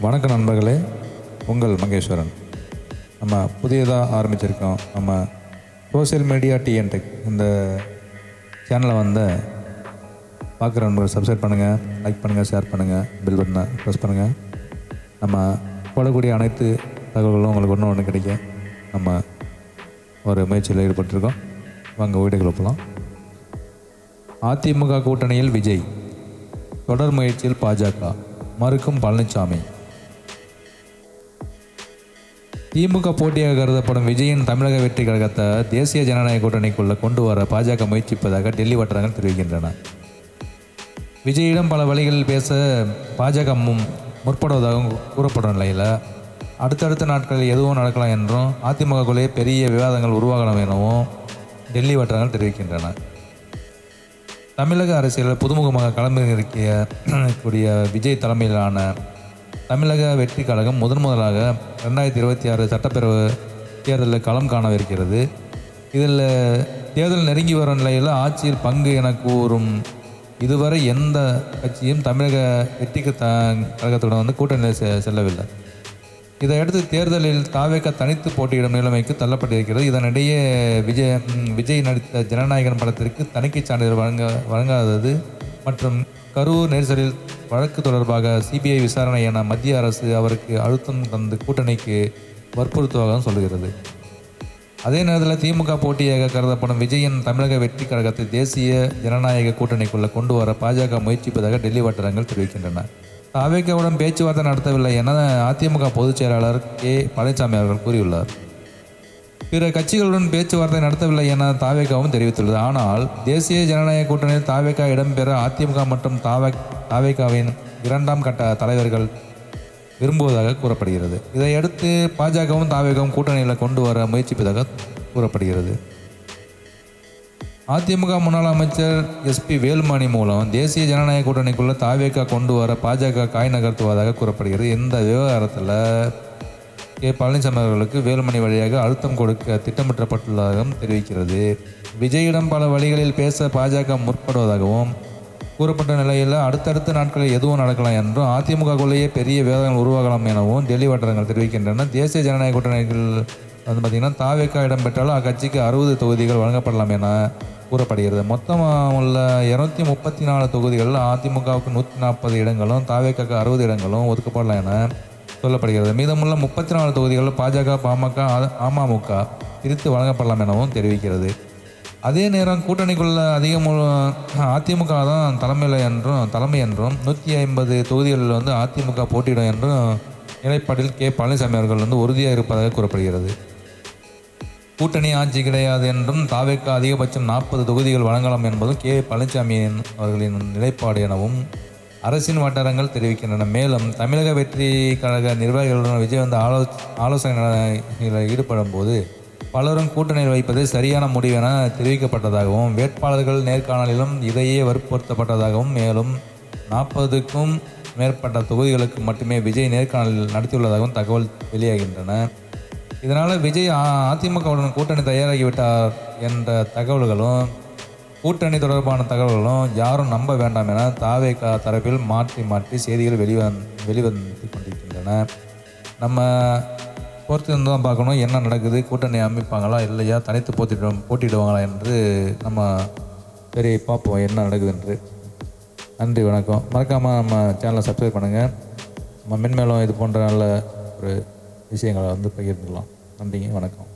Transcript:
வணக்கம் நண்பர்களே, உங்கள் மகேஸ்வரன். நம்ம புதியதாக ஆரம்பிச்சிருக்கோம். நம்ம சோசியல் மீடியா டிஎன்டெக் இந்த சேனலை பார்க்குற நண்பர்கள் சப்ஸ்கிரைப் பண்ணுங்கள், லைக் பண்ணுங்கள், ஷேர் பண்ணுங்கள், பெல் பட்டனை ப்ரெஸ் பண்ணுங்கள். நம்ம போடக்கூடிய அனைத்து தகவல்களும் உங்களுக்கு ஒன்று கிடைக்க நம்ம ஒரு முயற்சியில் ஈடுபட்டிருக்கோம். வாங்க வீடுகளை போகலாம். அதிமுக கூட்டணியில் விஜய், தொடர் முயற்சியில் பாஜக, மறுக்கும் பழனிசாமி. திமுக போட்டியாக கருதப்படும் விஜயின் தமிழக வெற்றி கழகத்தை தேசிய ஜனநாயக கூட்டணிக்குள்ளே கொண்டு வர பாஜக முயற்சிப்பதாக டெல்லி வட்டாரங்கள் தெரிவிக்கின்றன. விஜயிடம் பல வழிகளில் பேச பாஜக முற்படுவதாகவும் கூறப்படும் நிலையில் அடுத்தடுத்த நாட்களில் எதுவும் நடக்கலாம் என்றும் அதிமுகக்குள்ளே பெரிய விவாதங்கள் உருவாகலாம் எனவும் டெல்லி வட்டாரங்கள் தெரிவிக்கின்றன. தமிழக அரசியலில் புதுமுகமாக களமிறக்கிய விஜய் தலைமையிலான தமிழக வெற்றி கழகம் முதலாக 2026 சட்டப்பேரவை தேர்தலில் களம் காணவிருக்கிறது. இதில் தேர்தல் நெருங்கி வரும் நிலையில் ஆட்சியில் பங்கு என கூறும் இதுவரை எந்த கட்சியும் தமிழக வெற்றி கழகத்துடன் கூட்டணியில் செல்லவில்லை. இதையடுத்து தேர்தலில் தாவேக தனித்து போட்டியிடும் நிலைமைக்கு தள்ளப்பட்டிருக்கிறது. இதனிடையே விஜய் நடித்த ஜனநாயகன் படத்திற்கு தணிக்கை சான்றிதழ் வழங்காதது மற்றும் கரூர் நெரிசலில் வழக்கு தொடர்பாக சிபிஐ விசாரணை என மத்திய அரசு அவருக்கு அழுத்தம் தந்து கூட்டணிக்கு வற்புறுத்துவதாக சொல்கிறது. அதே நேரத்தில் திமுக போட்டியாக கருதப்படும் விஜயின் தமிழக வெற்றி கழகத்தை தேசிய ஜனநாயக கூட்டணிக்குள்ளே கொண்டு வர பாஜக முயற்சிப்பதாக டெல்லி வட்டாரங்கள் தெரிவிக்கின்றன. தாவேகாவுடன் பேச்சுவார்த்தை நடத்தவில்லை என அதிமுக பொதுச் செயலாளர் கே பழனிசாமி அவர்கள் கூறியுள்ளார். பிற கட்சிகளுடன் பேச்சுவார்த்தை நடத்தவில்லை என தாவேகாவும் தெரிவித்துள்ளது. ஆனால் தேசிய ஜனநாயக கூட்டணியில் தாவேகா இடம்பெற அதிமுக மற்றும் தாவேகாவின் இரண்டாம் கட்ட தலைவர்கள் விரும்புவதாக கூறப்படுகிறது. இதையடுத்து பாஜகவும் தாவேகாவும் கூட்டணியில் கொண்டு வர முயற்சிப்பதாக கூறப்படுகிறது. அதிமுக முன்னாள் அமைச்சர் எஸ்பி வேலுமணி மூலம் தேசிய ஜனநாயக கூட்டணிக்குள்ள தாவேகா கொண்டு வர பாஜக காய் நகர்த்துவதாக கூறப்படுகிறது. இந்த விவகாரத்தில் கே பழனிசாமி அவர்களுக்கு வேலுமணி வழியாக அழுத்தம் கொடுக்க திட்டமிட்டப்பட்டுள்ளதாகவும் தெரிவிக்கிறது. விஜயிடம் பல வழிகளில் பேச பாஜக முற்படுவதாகவும் கூறப்பட்ட நிலையில் அடுத்தடுத்த நாட்களில் எதுவும் நடக்கலாம் என்றும் அதிமுகக்குள்ளேயே பெரிய விவாதங்கள் உருவாகலாம் எனவும் டெல்லி வட்டாரங்கள் தெரிவிக்கின்றன. தேசிய ஜனநாயக கூட்டணிகள் பார்த்திங்கன்னா தாவேகா இடம்பெற்றாலும் அக்கட்சிக்கு 60 தொகுதிகள் வழங்கப்படலாம் என கூறப்படுகிறது. மொத்தம் உள்ள 234 தொகுதிகளில் அதிமுகவுக்கு 140 இடங்களும் தாவேகாவுக்கு 60 இடங்களும் ஒதுக்கப்படலாம் என சொல்லப்படுகிறது. மீதமுள்ள 34 தொகுதிகளில் பாஜக, பாமக, அமமுக பிரித்து வழங்கப்படலாம் எனவும் தெரிவிக்கிறது. அதே நேரம் கூட்டணிக்குள்ள அதிமுக தான் தலைமை என்றும் 150 தொகுதிகளில் அதிமுக போட்டியிடும் என்றும் நிலைப்பாட்டில் கே பழனிசாமி அவர்கள் உறுதியாக இருப்பதாக கூறப்படுகிறது. கூட்டணி ஆட்சி கிடையாது என்றும் தாவேகா அதிகபட்சம் 40 தொகுதிகள் வழங்கலாம் என்பதும் கே பழனிசாமி அவர்களின் நிலைப்பாடு எனவும் அரசின் வட்டாரங்கள் தெரிவிக்கின்றன. மேலும் தமிழக வெற்றி கழக நிர்வாகிகளுடன் விஜய் ஆலோசனையில் ஈடுபடும் போது பலரும் கூட்டணியில் வைப்பது சரியான முடிவு என தெரிவிக்கப்பட்டதாகவும் வேட்பாளர்கள் நேர்காணலிலும் இதையே வற்புறுத்தப்பட்டதாகவும் மேலும் 40க்கும் மேற்பட்ட தொகுதிகளுக்கு மட்டுமே விஜய் நேர்காணலில் நடத்தியுள்ளதாகவும் தகவல் வெளியாகின்றன. இதனால் விஜய் அதிமுகவுடன் கூட்டணி தயாராகிவிட்டார் என்ற தகவல்களும் கூட்டணி தொடர்பான தகவல்களும் யாரும் நம்ப வேண்டாம் என தாவேகா தரப்பில் மாற்றி செய்திகள் வெளிவந்து கொண்டிருக்கின்றன. நம்ம பொறுத்திருந்து தான் பார்க்கணும் என்ன நடக்குது, கூட்டணி அமைப்பாங்களா இல்லையா, தனித்து போட்டிடுவாங்களா என்று நம்ம சரி பார்ப்போம் என்ன நடக்குது என்று. நன்றி, வணக்கம். மறக்காமல் நம்ம சேனலை சப்ஸ்கிரைப் பண்ணுங்கள். நம்ம மென்மேலும் இது போன்ற நல்ல ஒரு விஷயங்களை பகிர்ந்துக்கலாம். நன்றிங்க, வணக்கம்.